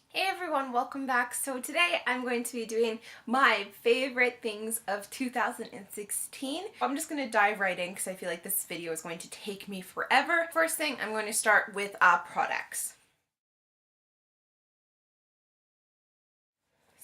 Hey everyone, welcome back. So today I'm going to be doing my favorite things of 2016. I'm just going to dive right in because I feel like this video is going to take me forever. First thing, I'm going to start with products.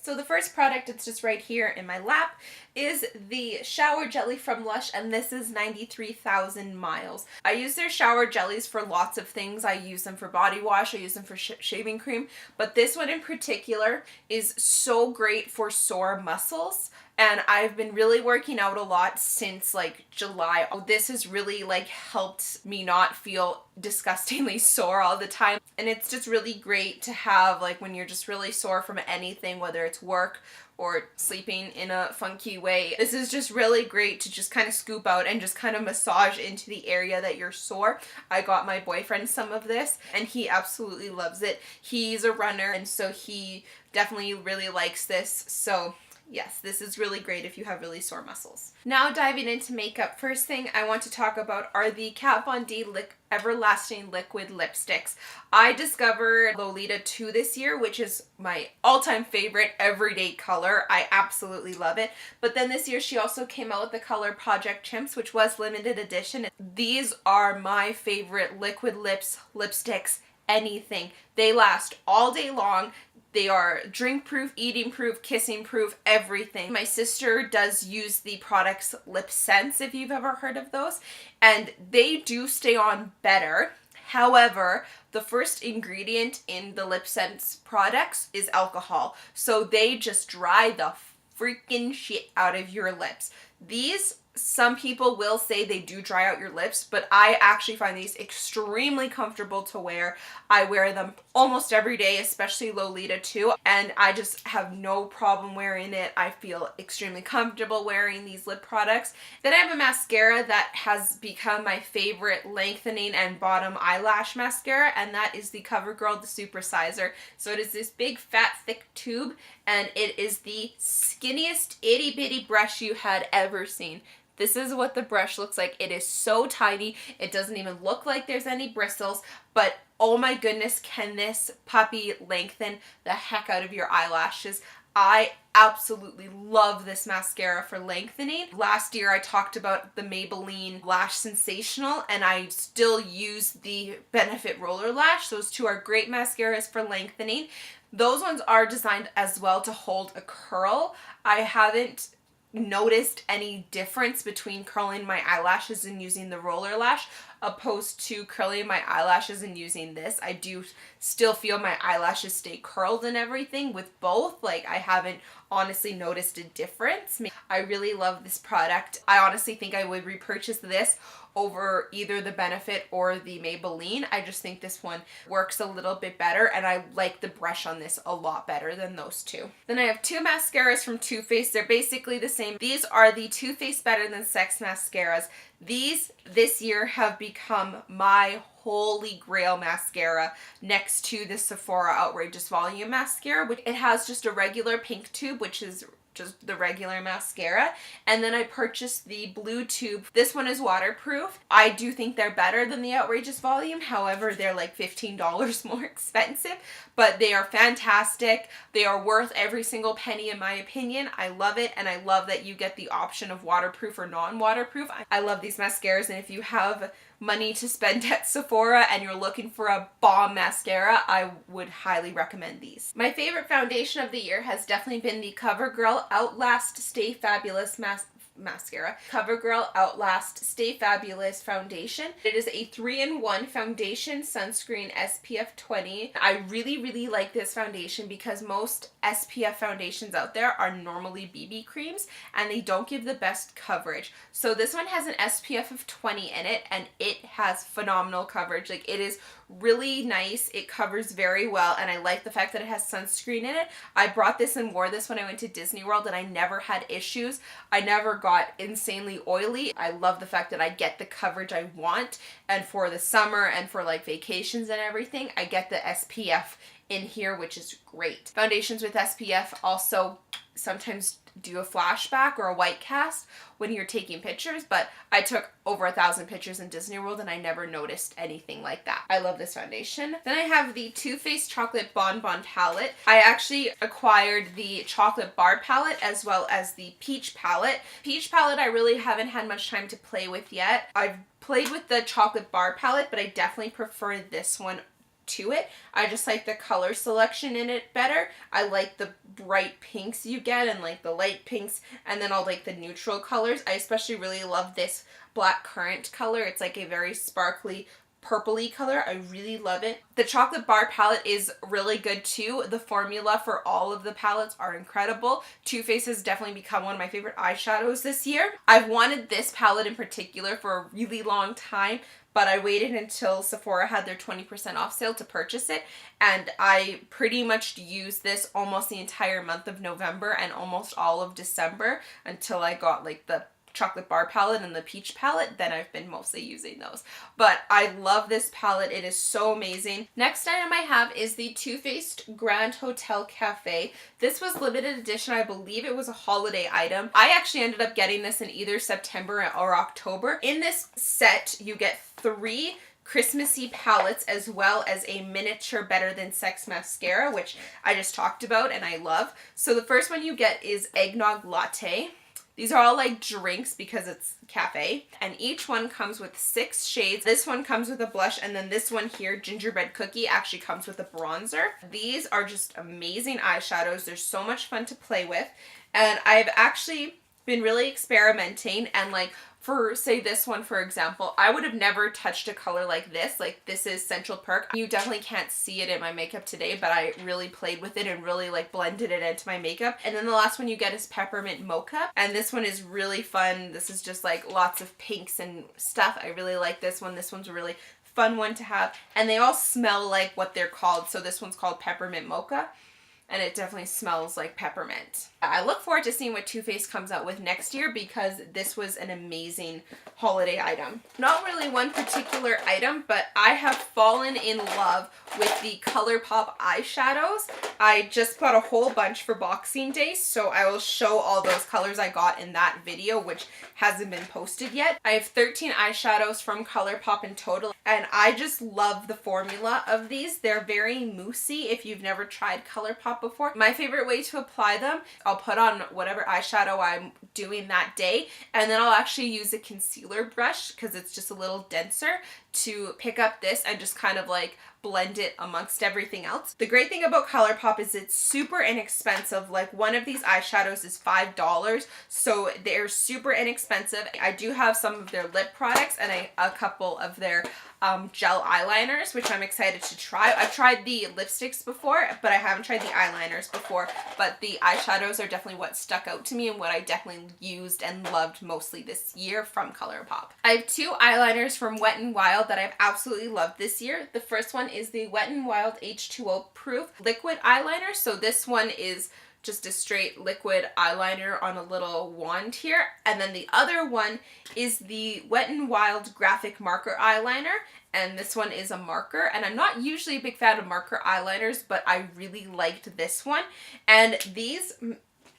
So the first product, it's just right here in my lap, is the shower jelly from Lush, and this is 93,000 miles. I use their shower jellies for lots of things. I use them for body wash, I use them for shaving cream, but this one in particular is so great for sore muscles. And I've been really working out a lot since like July. This has really like helped me not feel disgustingly sore all the time. And it's just really great to have like when you're just really sore from anything, whether it's work or sleeping in a funky way. This is just really great to just kind of scoop out and just kind of massage into the area that you're sore. I got my boyfriend some of this and he absolutely loves it. He's a runner and so he definitely really likes this. So yes, this is really great if you have really sore muscles. Now diving into makeup, first thing I want to talk about are the Kat Von D Everlasting Liquid Lipsticks. I discovered Lolita 2 this year, which is my all-time favorite everyday color. I absolutely love it. But then this year she also came out with the color Project Chimps, which was limited edition. These are my favorite liquid lipsticks, anything. They last all day long. They are drink proof, eating proof, kissing proof, everything. My sister does use the products Lip Sense, if you've ever heard of those, and they do stay on better. However, the first ingredient in the Lip Sense products is alcohol, so they just dry the freaking shit out of your lips. These, some people will say they do dry out your lips, but I actually find these extremely comfortable to wear. I wear them almost every day, especially Lolita 2, and I just have no problem wearing it. I feel extremely comfortable wearing these lip products. Then I have a mascara that has become my favorite lengthening and bottom eyelash mascara, and that is the CoverGirl The Supersizer. So it is this big, fat, thick tube, and it is the skinniest itty-bitty brush you had ever seen. This is what the brush looks like. It is so tiny. It doesn't even look like there's any bristles, but oh my goodness, can this puppy lengthen the heck out of your eyelashes. I absolutely love this mascara for lengthening. Last year I talked about the Maybelline Lash Sensational, and I still use the Benefit Roller Lash. Those two are great mascaras for lengthening. Those ones are designed as well to hold a curl. I haven't noticed any difference between curling my eyelashes and using the roller lash opposed to curling my eyelashes and using this. I do still feel my eyelashes stay curled and everything with both. Like, I haven't honestly noticed a difference. I really love this product. I honestly think I would repurchase this over either the Benefit or the Maybelline. I just think this one works a little bit better, and I like the brush on this a lot better than those two. Then I have two mascaras from Too Faced. They're basically the same. These are the Too Faced Better Than Sex mascaras. These this year have become my holy grail mascara next to the Sephora Outrageous Volume mascara, which it has just a regular pink tube, which is just the regular mascara, and then I purchased the blue tube. This one is waterproof. I do think they're better than the Outrageous Volume, however they're like $15 more expensive, but they are fantastic. They are worth every single penny in my opinion. I love it, and I love that you get the option of waterproof or non-waterproof. I love these mascaras, and if you have money to spend at Sephora and you're looking for a bomb mascara, I would highly recommend these. My favorite foundation of the year has definitely been the CoverGirl Outlast Stay Fabulous mascara. CoverGirl Outlast Stay Fabulous foundation. It is a 3-in-1 foundation, sunscreen, SPF 20. I really like this foundation because most SPF foundations out there are normally BB creams and they don't give the best coverage. So this one has an SPF of 20 in it, and it has phenomenal coverage. Like, it is really nice. It covers very well, and I like the fact that it has sunscreen in it. I brought this and wore this when I went to Disney World, and I never had issues. I never got insanely oily. I love the fact that I get the coverage I want, and for the summer and for like vacations and everything, I get the SPF in here, which is great. Foundations with SPF also sometimes do a flashback or a white cast when you're taking pictures, but I took over 1,000 pictures in Disney World and I never noticed anything like that. I love this foundation. Then I have the Too Faced Chocolate Bonbon Palette. I actually acquired the Chocolate Bar Palette as well as the Peach Palette. Peach Palette I really haven't had much time to play with yet. I've played with the Chocolate Bar Palette, but I definitely prefer this one to it. I just like the color selection in it better. I like the bright pinks you get and like the light pinks, and then all like the neutral colors. I especially really love this black currant color. It's like a very sparkly purpley color. I really love it. The Chocolate Bar palette is really good too. The formula for all of the palettes are incredible. Too Faced has definitely become one of my favorite eyeshadows this year. I've wanted this palette in particular for a really long time, but I waited until Sephora had their 20% off sale to purchase it, and I pretty much used this almost the entire month of November and almost all of December until I got like the Chocolate Bar palette and the Peach palette. Then I've been mostly using those. But I love this palette. It is so amazing. Next item I have is the Too Faced Grand Hotel Cafe. This was limited edition. I believe it was a holiday item. I actually ended up getting this in either September or October. In this set, you get 3 Christmassy palettes as well as a miniature Better Than Sex mascara, which I just talked about and I love. So the first one you get is Eggnog Latte. These are all like drinks because it's cafe, and each one comes with 6 shades. This one comes with a blush, and then this one here, Gingerbread Cookie, actually comes with a bronzer. These are just amazing eyeshadows. They're so much fun to play with, and I've actually been really experimenting, and like for say this one for example, I would have never touched a color like this. Like this is Central Perk. You definitely can't see it in my makeup today, but I really played with it and really like blended it into my makeup. And then the last one you get is Peppermint Mocha, and this one is really fun. This is just like lots of pinks and stuff. I really like this one. This one's a really fun one to have, and they all smell like what they're called. So this one's called Peppermint Mocha, and it definitely smells like peppermint. I look forward to seeing what Too Faced comes out with next year because this was an amazing holiday item. Not really one particular item, but I have fallen in love with the ColourPop eyeshadows. I just bought a whole bunch for Boxing Day, so I will show all those colors I got in that video, which hasn't been posted yet. I have 13 eyeshadows from ColourPop in total, and I just love the formula of these. They're very moussey if you've never tried ColourPop before. My favorite way to apply them, I'll put on whatever eyeshadow I'm doing that day, and then I'll actually use a concealer brush because it's just a little denser to pick up this and just kind of like blend it amongst everything else. The great thing about ColourPop is it's super inexpensive. Like one of these eyeshadows is $5, so they're super inexpensive. I do have some of their lip products and a couple of their gel eyeliners, which I'm excited to try. I've tried the lipsticks before, but I haven't tried the eyeliners before, but the eyeshadows are definitely what stuck out to me and what I definitely used and loved mostly this year from ColourPop. I have 2 eyeliners from Wet n Wild that I've absolutely loved this year. The first one is the Wet n Wild H2O Proof Liquid Eyeliner. So this one is just a straight liquid eyeliner on a little wand here. And then the other one is the Wet n Wild Graphic Marker Eyeliner. And this one is a marker. And I'm not usually a big fan of marker eyeliners, but I really liked this one. And these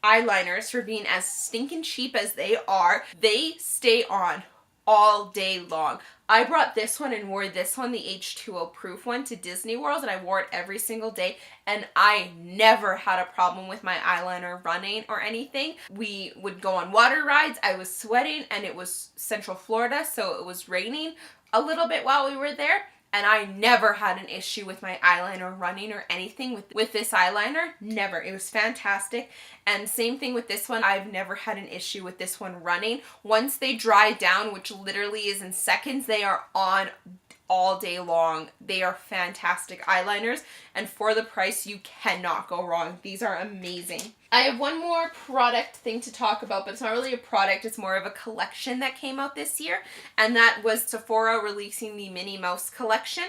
eyeliners, for being as stinking cheap as they are, they stay on all day long. I brought this one and wore this one, the H2O Proof one, to Disney World, and I wore it every single day, and I never had a problem with my eyeliner running or anything. We would go on water rides, I was sweating, and it was Central Florida, so it was raining a little bit while we were there, and I never had an issue with my eyeliner running or anything with this eyeliner. Never. It was fantastic. And same thing with this one. I've never had an issue with this one running. Once they dry down, which literally is in seconds, they are on all day long. They are fantastic eyeliners, and for the price, you cannot go wrong. These are amazing. I have one more product thing to talk about, but it's not really a product, it's more of a collection that came out this year, and that was Sephora releasing the Minnie Mouse collection.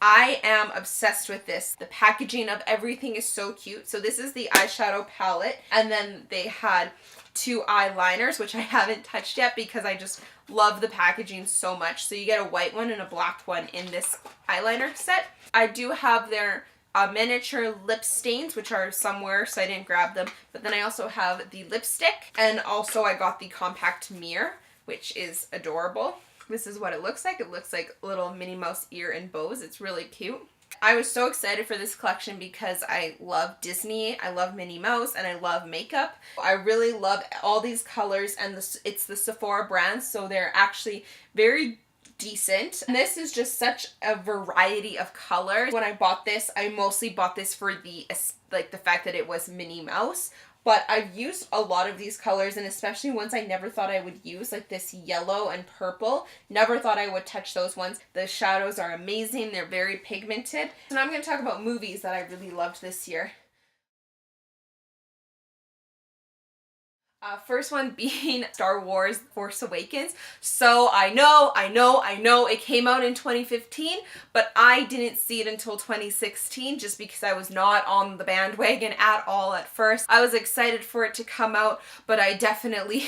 I am obsessed with this. The packaging of everything is so cute. So this is the eyeshadow palette, and then they had 2 eyeliners, which I haven't touched yet because I just love the packaging so much. So you get a white one and a black one in this eyeliner set. I do have their miniature lip stains, which are somewhere, so I didn't grab them. But then I also have the lipstick, and also I got the compact mirror, which is adorable. This is what it looks like. It looks like a little Minnie Mouse ear and bows. It's really cute. I was so excited for this collection because I love Disney, I love Minnie Mouse, and I love makeup. I really love all these colors, and it's the Sephora brand, so they're actually very decent. And this is just such a variety of colors. When I bought this, I mostly bought this for the fact that it was Minnie Mouse. But I've used a lot of these colors, and especially ones I never thought I would use, like this yellow and purple. Never thought I would touch those ones. The shadows are amazing. They're very pigmented. So now I'm going to talk about movies that I really loved this year. First one being Star Wars Force Awakens. So I know it came out in 2015, but I didn't see it until 2016 just because I was not on the bandwagon at all at first. I was excited for it to come out, but I definitely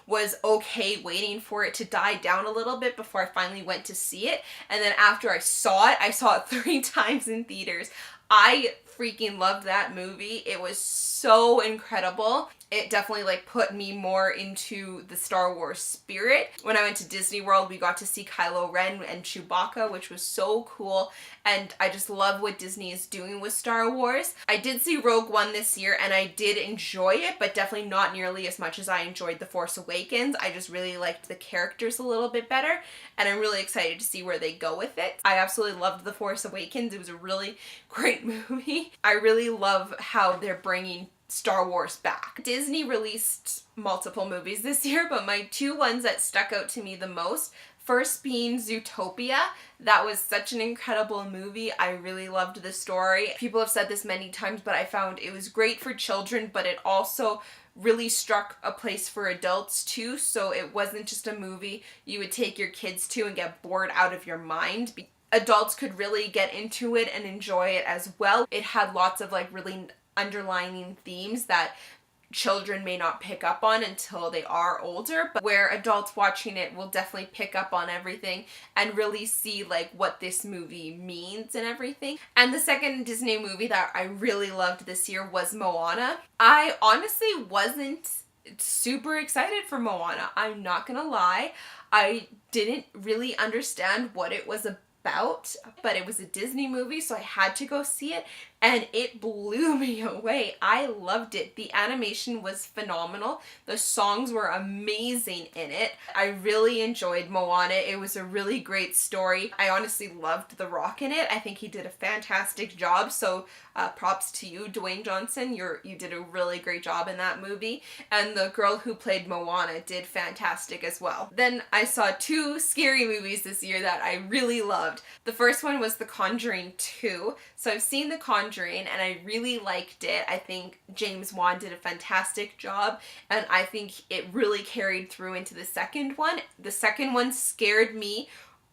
was okay waiting for it to die down a little bit before I finally went to see it. And then after I saw it 3 times in theaters. I freaking loved that movie. It was so incredible. It definitely put me more into the Star Wars spirit. When I went to Disney World, we got to see Kylo Ren and Chewbacca, which was so cool. And I just love what Disney is doing with Star Wars. I did see Rogue One this year and I did enjoy it, but definitely not nearly as much as I enjoyed The Force Awakens. I just really liked the characters a little bit better, and I'm really excited to see where they go with it. I absolutely loved The Force Awakens. It was a really great movie. I really love how they're bringing Star Wars back. Disney released multiple movies this year, but my 2 ones that stuck out to me the most, first being Zootopia. That was such an incredible movie. I really loved the story. People have said this many times, but I found it was great for children, but it also really struck a place for adults too, so it wasn't just a movie you would take your kids to and get bored out of your mind. Adults could really get into it and enjoy it as well. It had lots of really underlining themes that children may not pick up on until they are older, but where adults watching it will definitely pick up on everything and really see what this movie means and everything. And the second Disney movie that I really loved this year was Moana. I honestly wasn't super excited for Moana. I'm not gonna lie. I didn't really understand what it was about, but it was a Disney movie, so I had to go see it, and it blew me away. I loved it. The animation was phenomenal. The songs were amazing in it. I really enjoyed Moana. It was a really great story. I honestly loved The Rock in it. I think he did a fantastic job, so props to you, Dwayne Johnson. You did a really great job in that movie, and the girl who played Moana did fantastic as well. Then I saw 2 scary movies this year that I really loved. The first one was The Conjuring 2. So I've seen The Conjuring and I really liked it. I think James Wan did a fantastic job, and I think it really carried through into the second one. The second one scared me,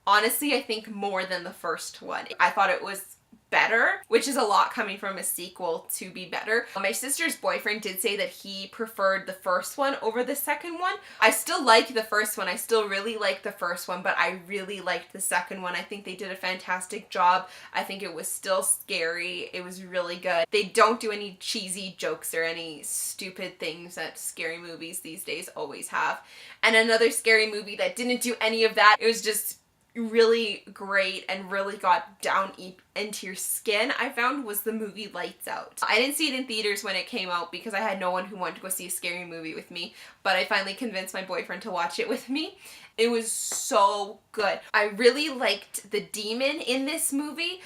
honestly, I think more than the first one. I thought it was better, which is a lot coming from a sequel to be better. My sister's boyfriend did say that he preferred the first one over the second one. I still like the first one. I still really like the first one, but I really liked the second one. I think they did a fantastic job. I think it was still scary. It was really good. They don't do any cheesy jokes or any stupid things that scary movies these days always have. And another scary movie that didn't do any of that, it was just really great and really got down into your skin, I found, was the movie Lights Out. I didn't see it in theaters when it came out because I had no one who wanted to go see a scary movie with me, but I finally convinced my boyfriend to watch it with me. It was so good. I really liked the demon in this movie,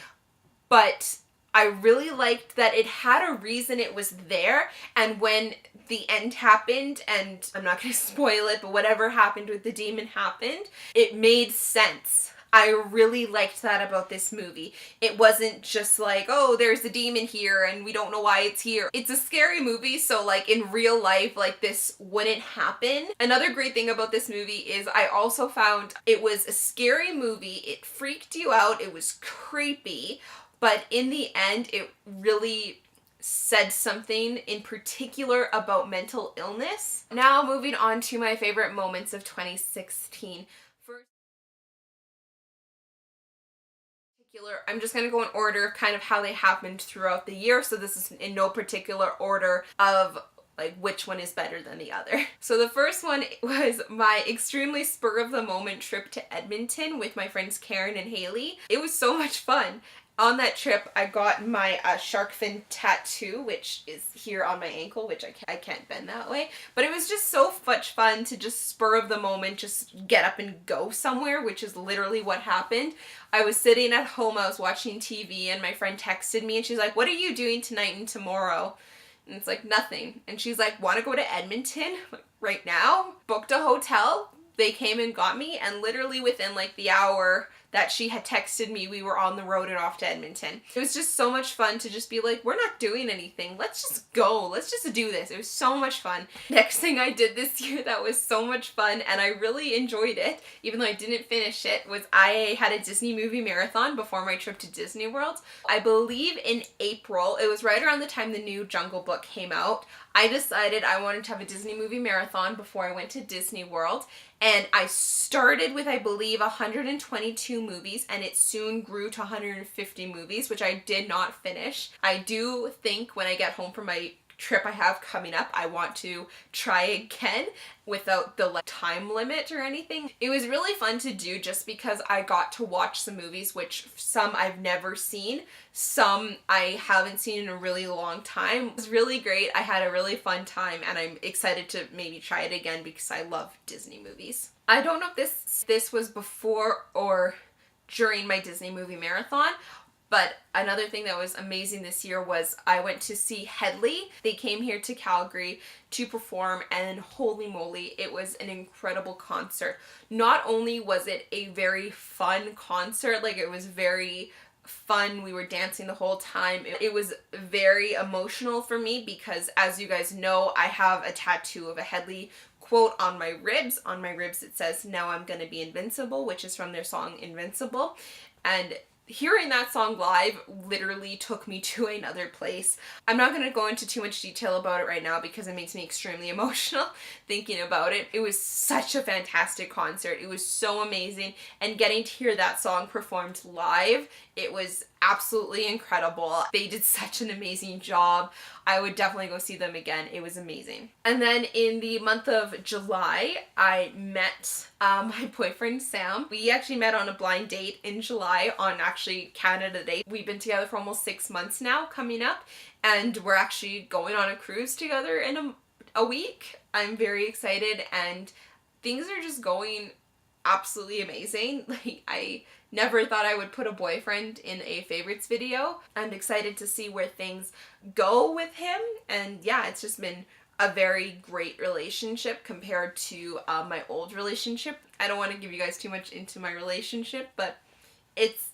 but I really liked that it had a reason it was there, and when the end happened, and I'm not going to spoil it, but whatever happened with the demon happened, it made sense. I really liked that about this movie. It wasn't just oh, there's a demon here and we don't know why it's here. It's a scary movie, so in real life, this wouldn't happen. Another great thing about this movie is I also found it was a scary movie. It freaked you out. It was creepy. But in the end, it really said something in particular about mental illness. Now moving on to my favorite moments of 2016. First, I'm just going to go in order of kind of how they happened throughout the year. So this is in no particular order of like which one is better than the other. So the first one was my extremely spur of the moment trip to Edmonton with my friends Karen and Haley. It was so much fun. On that trip, I got my shark fin tattoo, which is here on my ankle, which I can't bend that way. But it was just so much fun to just spur of the moment, just get up and go somewhere, which is literally what happened. I was sitting at home, I was watching TV, and my friend texted me, and she's like, "What are you doing tonight and tomorrow?" And it's like, "Nothing." And she's like, "Want to go to Edmonton right now?" Booked a hotel. They came and got me, and literally within like the hour that she had texted me, we were on the road and off to Edmonton. It was just so much fun to just be like, we're not doing anything. Let's just go. Let's just do this. It was so much fun. Next thing I did this year that was so much fun and I really enjoyed it, even though I didn't finish it, was I had a Disney movie marathon before my trip to Disney World. I believe in April. It was right around the time the new Jungle Book came out. I decided I wanted to have a Disney movie marathon before I went to Disney World. And I started with, I believe, 122 movies, and it soon grew to 150 movies, which I did not finish. I do think when I get home from my trip I have coming up, I want to try again without the time limit or anything. It was really fun to do just because I got to watch some movies, which some I've never seen, some I haven't seen in a really long time. It was really great. I had a really fun time and I'm excited to maybe try it again because I love Disney movies. I don't know if this was before or during my Disney movie marathon, but another thing that was amazing this year was I went to see Headley. They came here to Calgary to perform, and holy moly, it was an incredible concert. Not only was it a very fun concert, like it was very fun, we were dancing the whole time. It was very emotional for me because, as you guys know, I have a tattoo of a Headley quote on my ribs. On my ribs it says, "Now I'm gonna be invincible," which is from their song Invincible. And hearing that song live literally took me to another place. I'm not going to go into too much detail about it right now because it makes me extremely emotional thinking about it. It was such a fantastic concert. It was so amazing, and getting to hear that song performed live, it was absolutely incredible. They did such an amazing job. I would definitely go see them again. It was amazing. And then in the month of July, I met my boyfriend Sam. We actually met on a blind date in July on actually Canada Day. We've been together for almost 6 months now coming up, and we're actually going on a cruise together in a week. I'm very excited and things are just going absolutely amazing. Like, I never thought I would put a boyfriend in a favorites video. I'm excited to see where things go with him, and yeah, it's just been a very great relationship compared to my old relationship. I don't want to give you guys too much into my relationship, but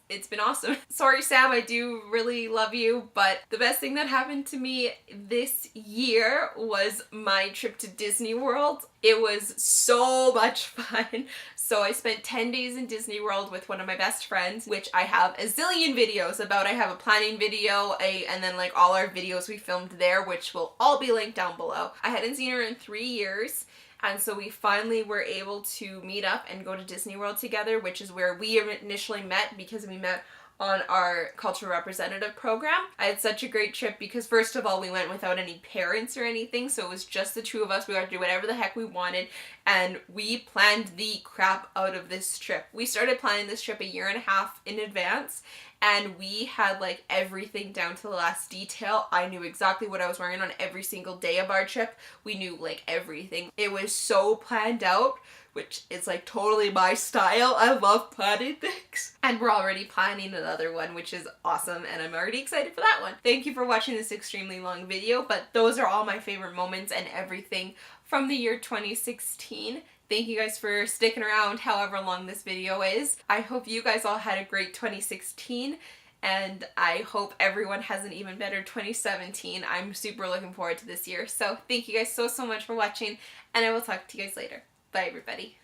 it's been awesome. Sorry, Sam, I do really love you, but the best thing that happened to me this year was my trip to Disney World. It was so much fun. So I spent 10 days in Disney World with one of my best friends, which I have a zillion videos about. I have a planning video, and then like all our videos we filmed there, which will all be linked down below. I hadn't seen her in 3 years. And so we finally were able to meet up and go to Disney World together, which is where we initially met because we met on our cultural representative program. I had such a great trip because first of all, we went without any parents or anything, so it was just the two of us. We got to do whatever the heck we wanted, and we planned the crap out of this trip. We started planning this trip 1.5 years in advance, and we had like everything down to the last detail. I knew exactly what I was wearing on every single day of our trip. We knew like everything. It was so planned out, which is like totally my style. I love planning things. And we're already planning another one, which is awesome, and I'm already excited for that one. Thank you for watching this extremely long video, but those are all my favorite moments and everything from the year 2016. Thank you guys for sticking around however long this video is. I hope you guys all had a great 2016, and I hope everyone has an even better 2017. I'm super looking forward to this year. So thank you guys so much for watching, and I will talk to you guys later. Bye, everybody.